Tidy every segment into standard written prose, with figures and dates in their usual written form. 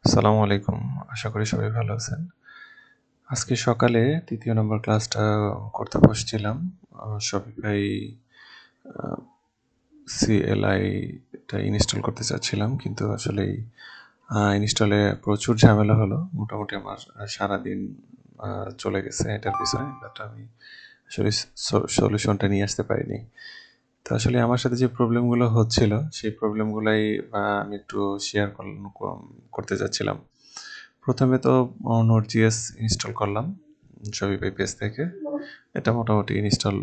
আসসালামু আলাইকুম। আশা করি সবাই ভালো আছেন। আজকে সকালে ৩য় নম্বর ক্লাসটা করতে বসছিলাম। Shopify আ CLI টা ইনস্টল করতে চাচ্ছিলাম। কিন্তু আসলেই ইনস্টলে প্রচুর ঝামেলা হলো। মোটামুটি আমার সারাদিন আ চলে গেছে এটার পিছনে। বাট আমি আসলে সলিউশনটা নিয়ে আসতে পারিনি। তো আসলে আমার সাথে যে প্রবলেমগুলো হচ্ছিল, সেই প্রবলেমগুলাই আমি একটু শেয়ার করতে চাচ্ছিলাম। প্রথমে তো Node.js ইনস্টল করলাম Shopify পেজ থেকে। এটা মোটামুটি ইনস্টল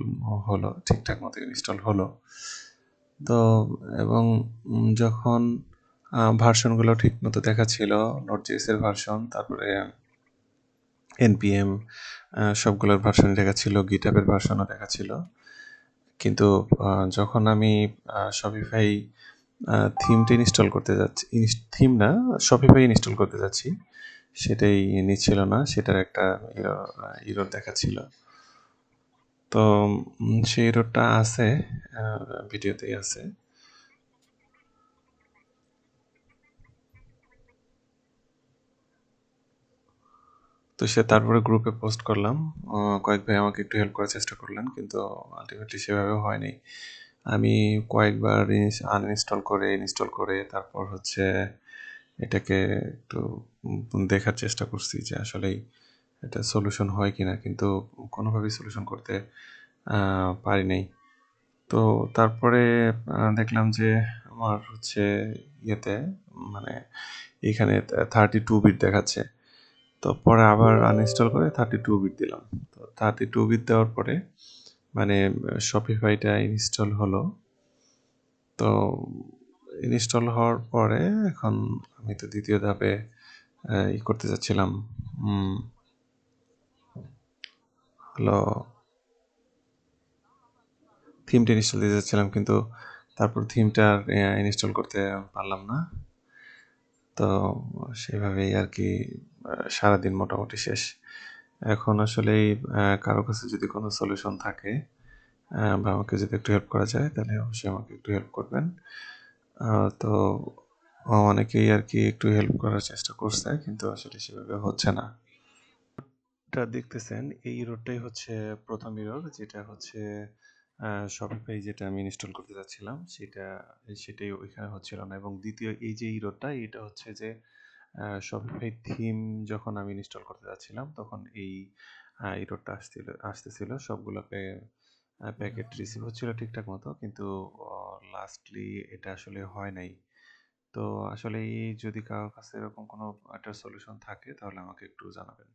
হলো, ঠিকঠাক মতো ইনস্টল হলো। তো এবং যখন ভার্সনগুলো ঠিকমতো দেখাচ্ছিল, Node.js এর ভার্সন, তারপরে npm সবগুলোর ভার্সনই দেখাচ্ছিল, GitHub এর ভার্সনও দেখাচ্ছিল। কিন্তু যখন আমি Shopify থিমটা ইনস্টল করতে যাচ্ছি, থিম না, Shopify ইনস্টল করতে যাচ্ছি, সেটাই নিচ্ছিল না। সেটার একটা এরর দেখাচ্ছিল। তো সেই এররটা আছে, ভিডিওতেই আছে। তো তারপরে গ্রুপে পোস্ট করলাম। কয়েক ভাই আমাকে একটু হেল্প করার চেষ্টা করলেন, কিন্তু আলটিমেটলি সেভাবে হয়নি। আমি কয়েকবার আনইনস্টল করে ইনস্টল করে তারপর হচ্ছে এটাকে একটু দেখার চেষ্টা করছি যে আসলেই এটা সলিউশন হয় কিনা, কিন্তু কোনোভাবেই সলিউশন করতে পারি নাই। তো তারপরে দেখলাম যে আমার হচ্ছে ইয়েতে, মানে এখানে 32 বিট দেখাচ্ছে। তো পরে আবার আনইনস্টল করে 32 বিট দিলাম। তো 32 বিট দেওয়ার পরে মানে শপিফাইটা ইনস্টল হলো। তো ইনস্টল হওয়ার পরে এখন আমি তো দ্বিতীয় ধাপে করতে যাচ্ছিলাম, হলো থিমটা ইনস্টল দিতে যাচ্ছিলাম, কিন্তু তারপর থিমটা ইনস্টল করতে পারলাম না। তো সেভাবেই আর কি সারাদিন মোটামুটি শেষ। এখন আসলেই কারো কাছে যদি কোনো সলিউশন থাকে বা আমাকে যদি একটু হেল্প করা যায়, তাহলে অবশ্যই আমাকে একটু হেল্প করবেন। তো অনেকেই আর কি একটু হেল্প করার চেষ্টা করছে, কিন্তু আসলে সেভাবে হচ্ছে না। এটা দেখতেছেন, এই ইরোরটাই হচ্ছে প্রথম ইরোর, যেটা হচ্ছে শপিফাই যেটা আমি ইনস্টল করতে যাচ্ছিলাম সেটাই ওইখানে হচ্ছিল না। এবং দ্বিতীয় এই যে ইরোরটা, এটা হচ্ছে যে শপিফাই থিম যখন আমি ইনস্টল করতে যাচ্ছিলাম, তখন এই ইরোরটা আসতেছিল। সবগুলো প্যাকেট রিসিভ হচ্ছিল ঠিকঠাক মতো, কিন্তু লাস্টলি এটা আসলে হয় নাই। তো আসলে যদি কারোর কাছে এরকম কোনো একটা সলিউশন থাকে, তাহলে আমাকে একটু জানাবেন।